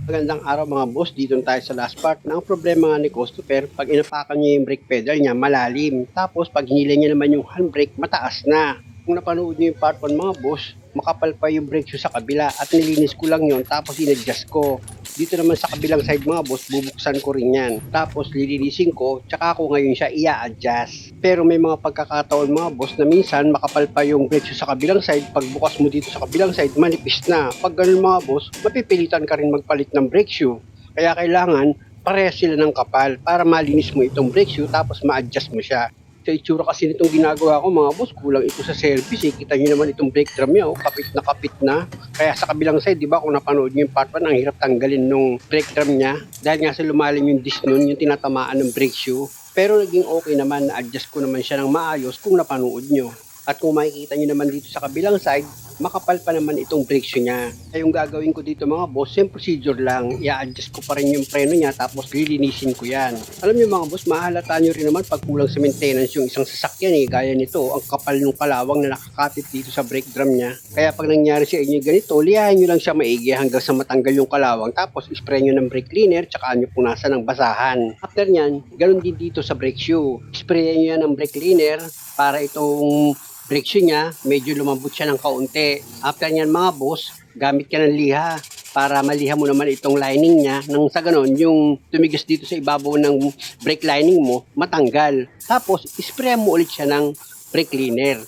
Magandang araw mga boss, dito na tayo sa last part. Na ang problema nga ni Christopher, pag inapakan niya yung brake pedal niya, malalim. Tapos pag hinila niya naman yung handbrake, mataas na. Kung napanood niyo yung part 1 mga boss, makapal pa yung brake shoe sa kabila at nilinis ko lang yon tapos in-adjust ko. Dito naman sa kabilang side mga boss, bubuksan ko rin yan. Tapos lilinisin ko, tsaka ako ngayon siya i-adjust. Pero may mga pagkakataon mga boss na minsan makapal pa yung brake shoe sa kabilang side. Pag bukas mo dito sa kabilang side, manipis na. Pag ganun mga boss, mapipilitan ka rin magpalit ng brake shoe. Kaya kailangan parehas sila ng kapal para malinis mo itong brake shoe tapos ma-adjust mo siya. Sa itsura kasi nitong ginagawa ko mga boss, kulang ito sa service eh. Kita nyo naman itong brake drum niya, oh, kapit na kapit na. Kaya sa kabilang side, di ba, kung napanood nyo yung part 1, ang hirap tanggalin nung brake drum niya. Dahil nga sa lumalim yung disc nun, yung tinatamaan ng brake shoe. Pero naging okay naman, na-adjust ko naman siya ng maayos kung napanood nyo. At kung makikita nyo naman dito sa kabilang side, makapal pa naman itong brake shoe niya. Kaya yung gagawin ko dito mga boss, same procedure lang. I-adjust ko pa rin yung preno niya tapos lilinisin ko yan. Alam niyo mga boss, mahalata nyo rin naman pag kulang sa maintenance yung isang sasakyan eh. Gaya nito, ang kapal ng kalawang na nakakapit dito sa brake drum niya. Kaya pag nangyari sa inyo ganito, lihain nyo lang siya maigi hanggang sa matanggal yung kalawang. Tapos spray nyo ng brake cleaner tsaka nyo punasan ng basahan. After nyan, ganun din dito sa brake shoe. Sprayan nyo yan ng brake cleaner para itong brake shoe niya, medyo lumambot siya ng kaunti. After nyan mga boss, gamit ka ng liha para maliha mo naman itong lining niya nang sa ganon yung tumigas dito sa ibabaw ng brake lining mo matanggal. Tapos spray mo ulit siya ng brake cleaner.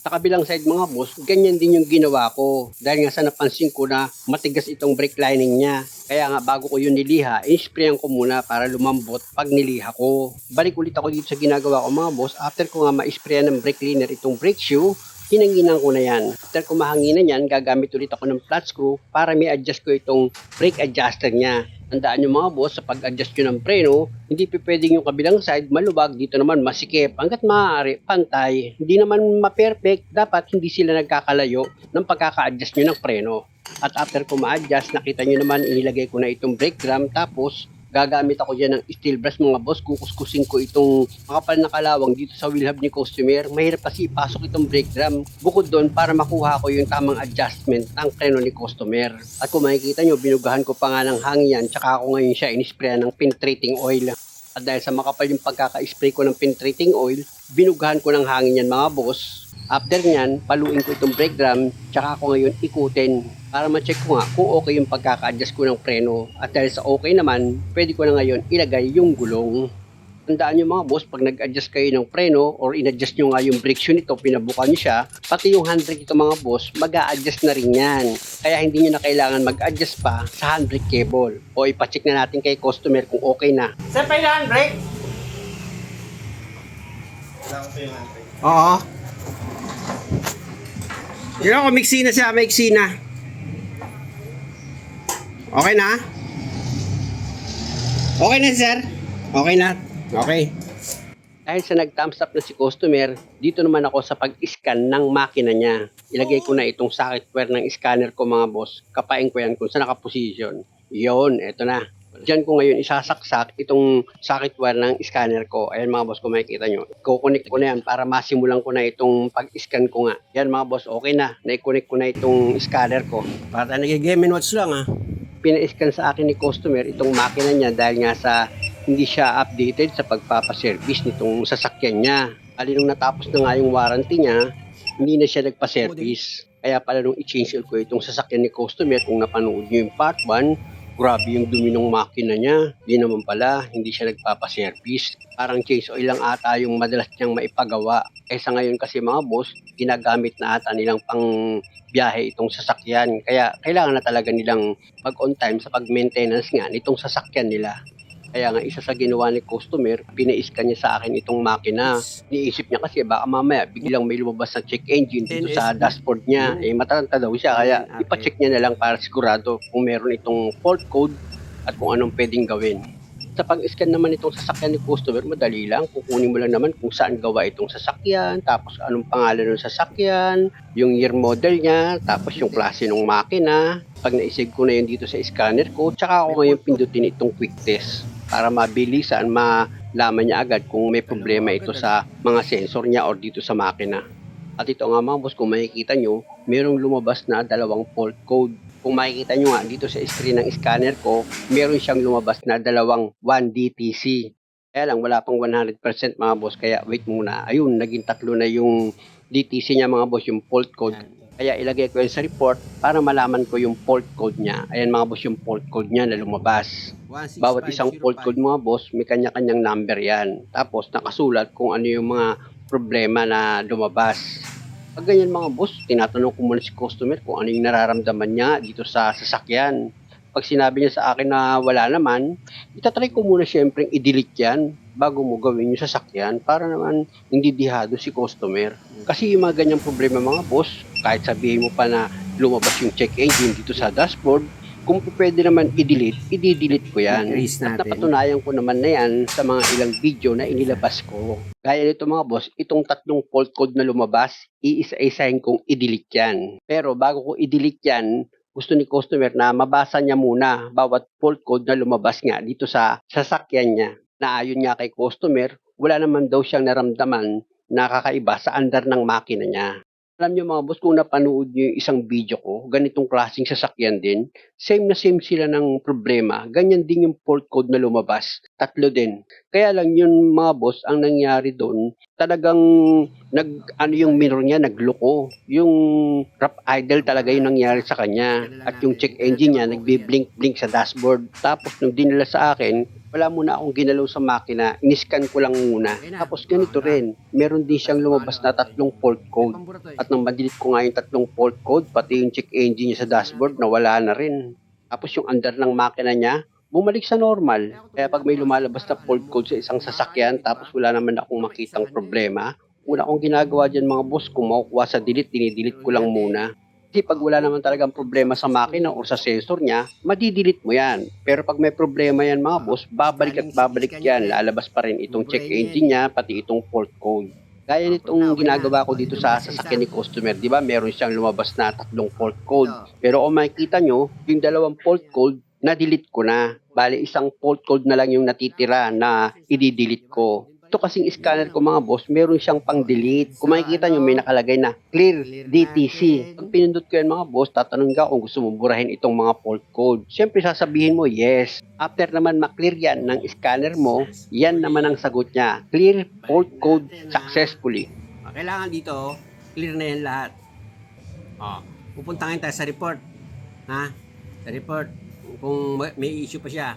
Sa kabilang side mga boss, ganyan din yung ginawa ko dahil nga sa napansin ko na matigas itong brake lining niya. Kaya nga bago ko yun niliha, in-sprayan ko muna para lumambot pag niliha ko. Balik ulit ako dito sa ginagawa ko mga boss, after ko nga ma-sprayan ng brake cleaner itong brake shoe, hinanginan ko na yan. After ko mahanginan yan, gagamit ulit ako ng flat screw para may adjust ko itong brake adjuster niya. Tandaan nyo mga boss, sa pag-adjust nyo ng preno, hindi pwedeng yung kabilang side malubag, dito naman masikip. Hanggat maaari, pantay. Hindi naman ma-perfect, dapat hindi sila nagkakalayo ng pagkaka-adjust nyo ng preno. At after ko ma-adjust, nakita nyo naman, inilagay ko na itong brake drum, tapos gagamit ako dyan ng steel brush mga boss, kukuskusin ko itong makapal na kalawang dito sa wheel hub ni customer. Mahirap kasi ipasok itong brake drum. Bukod doon, para makuha ko yung tamang adjustment ng preno ni customer. At kung makikita nyo, binugahan ko pa nga ng hangin yan, tsaka ako ngayon siya inisprayan ng penetrating oil. At dahil sa makapal yung pagkaka-spray ko ng penetrating oil, binugahan ko ng hangin yan mga boss. After nyan, paluin ko itong brake drum, tsaka ako ngayon ikutin para ma-check ko nga kung okay yung pagkaka-adjust ko ng preno. At dahil sa okay naman, pwede ko na ngayon ilagay yung gulong. Tandaan nyo mga boss, pag nag-adjust kayo ng preno or in-adjust nyo nga yung brake shoe nito, pinabuka nyo siya, pati yung handbrake ito mga boss, mag-a-adjust na rin yan. Kaya hindi nyo na kailangan mag-adjust pa sa handbrake cable. O ipacheck na natin kay customer kung okay na. Saan pa yung handbrake? Oo. Yun ako, mixi na siya, mixi na. Okay na? Okay na sir? Okay na? Okay. Dahil sa nag-thumbs up na si customer, dito naman ako sa pag-scan ng makina niya. Ilagay ko na itong socketware ng scanner ko mga boss. Kapain ko yan kung saan nakaposisyon. Yun, eto na. Diyan ko ngayon isasaksak itong socketware ng scanner ko. Ayan mga boss, kung makikita nyo. Kukonek ko na yan para masimulan ko na itong pag-scan ko nga. Yan mga boss, okay na. Na-connect ko na itong scanner ko. Para tayo nag-game and watch lang ha. Pina-scan sa akin ni customer itong makina niya dahil nga sa hindi siya updated sa pagpapaservice nitong sasakyan niya. Ali nung natapos na nga yung warranty niya, hindi na siya nagpa-service. Kaya pala nung i-change oil ko itong sasakyan ni customer, kung napanood niyo yung part 1, grabe yung dumi ng makina niya. Di naman pala, hindi siya nagpapaservice. Parang change oil lang ata yung madalas niyang maipagawa. Sa ngayon kasi mga boss, ginagamit na ata nilang pang biyahe itong sasakyan. Kaya kailangan na talaga nilang mag-on time sa pag-maintenance nga nitong sasakyan nila. Kaya nga isa sa ginawa ni customer, pina-scan niya sa akin itong makina. Niisip niya kasi baka mamaya biglang may lumabas na check engine dito sa dashboard niya. Mataranta daw siya kaya ipacheck niya na lang para sigurado kung meron itong fault code at kung anong pwedeng gawin. Sa pag-scan naman itong sasakyan ni customer, madali lang. Kukunin mo lang naman kung saan gawa itong sasakyan, tapos anong pangalan ng sasakyan, yung year model niya, tapos yung klase ng makina. Pag na-save ko na yun dito sa scanner ko, tsaka ako ngayon pindutin itong quick test para mabilisan, malaman niya agad kung may problema ito sa mga sensor niya or dito sa makina. At ito nga mga boss, kung makikita nyo, merong lumabas na dalawang fault code. Kung makikita nyo nga dito sa screen ng scanner ko, meron siyang lumabas na dalawang 1DTC. Kaya lang, wala pang 100% mga boss, kaya wait muna. Ayun, naging tatlo na yung DTC niya mga boss, yung fault code. Kaya ilagay ko yun sa report para malaman ko yung fault code niya. Ayan mga boss, yung fault code niya na lumabas. Bawat isang fault code mga boss, may kanya-kanyang number yan. Tapos nakasulat kung ano yung mga problema na lumabas. Pag ganyan mga boss, tinatanong ko muna si customer kung ano yung nararamdaman niya dito sa sasakyan. Pag sinabi niya sa akin na wala naman, itatry ko muna syempre i-delete yan bago mo gawin yung sasakyan para naman hindi dihado si customer. Kasi yung mga ganyang problema mga boss, kahit sabihin mo pa na lumabas yung check engine dito sa dashboard, kung pwede naman i-delete, i-delete ko yan. At napatunayan ko naman na yan sa mga ilang video na inilabas ko. Gaya nito mga boss, itong tatlong fault code na lumabas, iisa-isahin kong i-delete yan. Pero bago ko i-delete yan, gusto ni customer na mabasa niya muna bawat fault code na lumabas nga dito sa sasakyan niya. Na ayon nga kay customer, wala naman daw siyang naramdaman na kakaiba sa andar ng makina niya. Alam niyo mga boss, kung napanood niyo yung isang video ko, ganitong klaseng sasakyan din, same na same sila ng problema. Ganyan din yung fault code na lumabas. Tatlo din. Kaya lang yun mga boss, ang nangyari doon, talagang yung mirror niya nagloko. Yung rough idle talaga yung nangyari sa kanya. At yung check engine niya nagbi-blink-blink sa dashboard. Tapos nung dinala sa akin, wala muna akong ginalaw sa makina, iniscan ko lang muna. Tapos ganito rin, meron din siyang lumabas na tatlong fault code. At nang ma-delete ko nga yung tatlong fault code, pati yung check engine niya sa dashboard, nawala na rin. Tapos yung under ng makina niya, bumalik sa normal. Kaya pag may lumalabas na fault code sa isang sasakyan, tapos wala naman akong makitang problema, una akong ginagawa dyan mga boss, kung makukuha sa delete, dinidelete ko lang muna. Kasi pag wala naman talagang problema sa makina o sa sensor niya, madidelete mo yan. Pero pag may problema yan mga boss, babalik at babalik yan. Lalabas pa rin itong check engine niya, pati itong fault code. Gaya nitong ginagawa ko dito sa sasakyan ni customer, di ba? Meron siyang lumabas na tatlong fault code. Pero kung makikita nyo, yung dalawang fault code, na-delete ko na. Bali, isang fault code na lang yung natitira na i-delete ko. Ito kasing scanner ko mga boss, meron siyang pang-delete. Kung makikita nyo, may nakalagay na clear DTC. Pag pinindot ko yan mga boss, tatanong ka kung gusto mo burahin itong mga fault code. Siyempre sasabihin mo yes. After naman maklear yan ng scanner mo, yan naman ang sagot niya. Clear fault code successfully. Kailangan dito, clear na yan lahat. Pupunta ngayon tayo sa report. Sa report, kung may issue pa siya.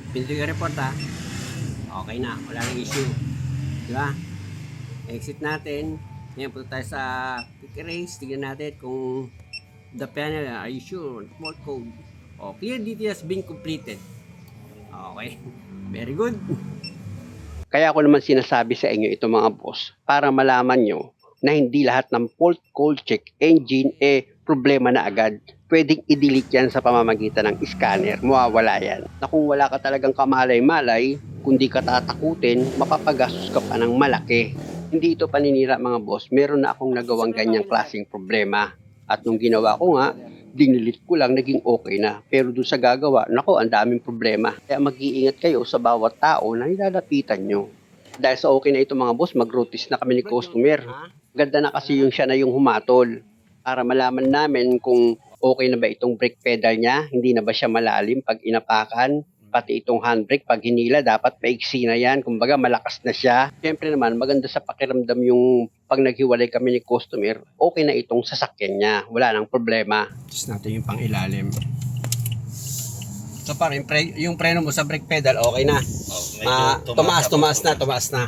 Pinto yung report okay na, wala nang issue. Diba? Exit natin. Ngayon, punta tayo sa quick erase. Tignan natin kung the panel, are you sure? Fault code. Clear details being completed. Okay. Very good. Kaya ako naman sinasabi sa inyo ito mga boss, para malaman nyo na hindi lahat ng fault code check engine problema na agad. Pwedeng i-delete yan sa pamamagitan ng scanner. Mawawala yan. Na kung wala ka talagang kamalay-malay, kundi ka tatakutin, mapapagastos ka pa ng malaki. Hindi ito paninira mga boss. Meron na akong nagawang ganyang klaseng problema. At nung ginawa ko nga, dinilit ko lang, naging okay na. Pero dun sa gagawa, nako, ang daming problema. Kaya mag-iingat kayo sa bawat tao na nilalapitan nyo. Dahil sa okay na ito mga boss, mag-rotis na kami ni customer. Ganda na kasi yung siya na yung humatol. Para malaman namin kung okay na ba itong brake pedal niya, hindi na ba siya malalim pag inapakan, pati itong handbrake pag hinila, dapat paiksi na yan, kumbaga malakas na siya. Siyempre naman, maganda sa pakiramdam yung pag naghiwalay kami ni customer, okay na itong sasakyan niya, wala nang problema. Test natin yung pang ilalim. So parang yung preno mo sa brake pedal, okay na. Tumaas na.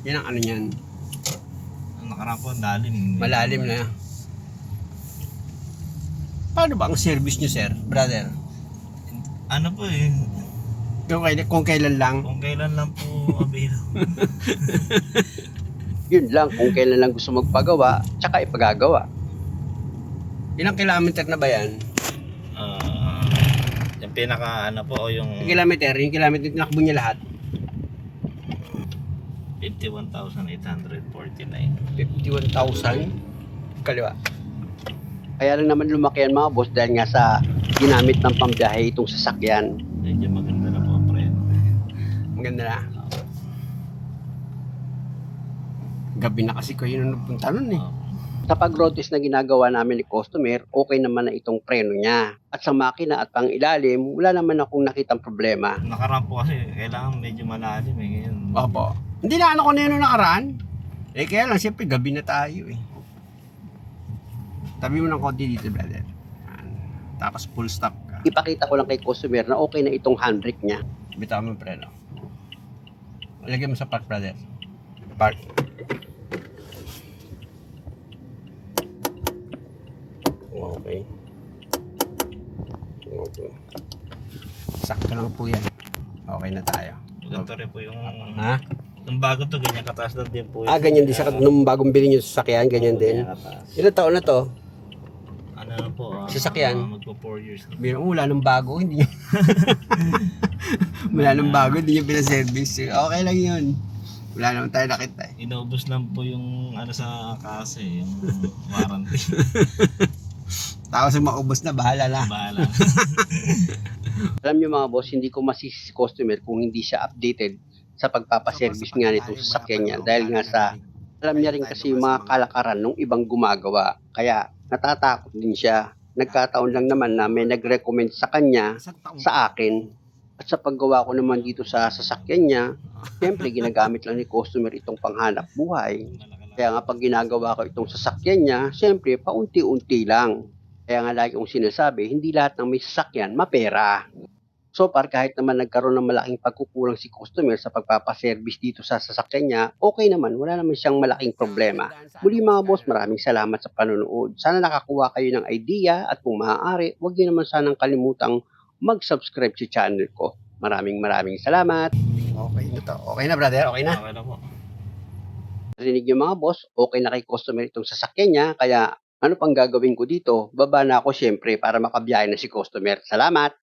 Yan ang ano niyan. Ang nakaraan po, lalim. Malalim na. Paano ba ang service nyo, sir, brother? Ano po Kung kailan lang? kung kailan lang po available. Yun lang, kung kailan lang gusto magpagawa, tsaka ipagagawa. Ilang kilometer na ba yan? Yung pinaka yung Yung kilometer tinakbo niya lahat. 51,849. 51,000 kaliwa. Kaya lang naman lumaki yan mga boss dahil nga sa ginamit ng pambiyahe itong sasakyan. Medyo maganda na po ang preno. Maganda na. Gabi na kasi kayo nung nagpunta nun . Sa pag-road test na ginagawa namin ni customer, okay naman na itong preno niya. At sa makina at pang ilalim, wala naman akong nakitang problema. Nakaraan po kasi kailangan medyo malalim eh. Ngayon. Opo. Hindi na ano ko na yun nung nakaraan. Eh kaya lang, siyempre gabi na tayo eh. Tabi mo ng konti dito, brother. Yan. Tapos full stop ka. Ipakita ko lang kay customer na okay na itong handbrake niya. Bitaw mo yung preno. Lagyan mo sa park, brother. Park. Okay. Okay. Sakto lang po yan. Okay na tayo. Ganito rin po yung... Ha? Yung bago to, ganyan kataas lang din po. Ah, ganyan din sa nung bagong bilhin yung sasakyan, ganyan din. Ilang taon na to? Ano na po, Sasakyan? magpo 4 years na. Biro mo, wala nung bago, hindi nyo. Wala nung bago, hindi nyo pinaservice. Okay lang yun. Wala naman tayo nakita eh. Inaubos lang po yung ano sa kase, yung warranty. Tapos yung maubos na, bahala na. Bahala. Alam niyo mga boss, hindi ko masisi si customer kung hindi siya updated sa pagpapaservice nga nitong sasakyan niya. Dahil nga sa, alam niya rin kasi yung mga kalakaran ng ibang gumagawa. Kaya natatakot din siya. Nagkataon lang naman na may nag-recommend sa kanya, sa akin. At sa paggawa ko naman dito sa sasakyan niya, siyempre ginagamit lang ni customer itong panghanap buhay. Kaya nga pag ginagawa ko itong sasakyan niya, siyempre paunti-unti lang. Kaya nga lagi kong sinasabi, hindi lahat ng may sasakyan mapera. So par kahit naman nagkaroon ng malaking pagkukulang si customer sa pagpapaservice dito sa sasakyan niya, okay naman, wala naman siyang malaking problema. Muli mga boss, maraming salamat sa panonood. Sana nakakuha kayo ng idea at kung maaari, huwag niyo naman sanang kalimutang mag-subscribe sa channel ko. Maraming salamat. Okay na to. Okay na, brother. Okay na. Okay na po. Narinig niyo mga boss, okay na kay customer itong sasakyan niya, kaya ano pang gagawin ko dito? Baba na ako syempre para makabiyahe na si customer. Salamat!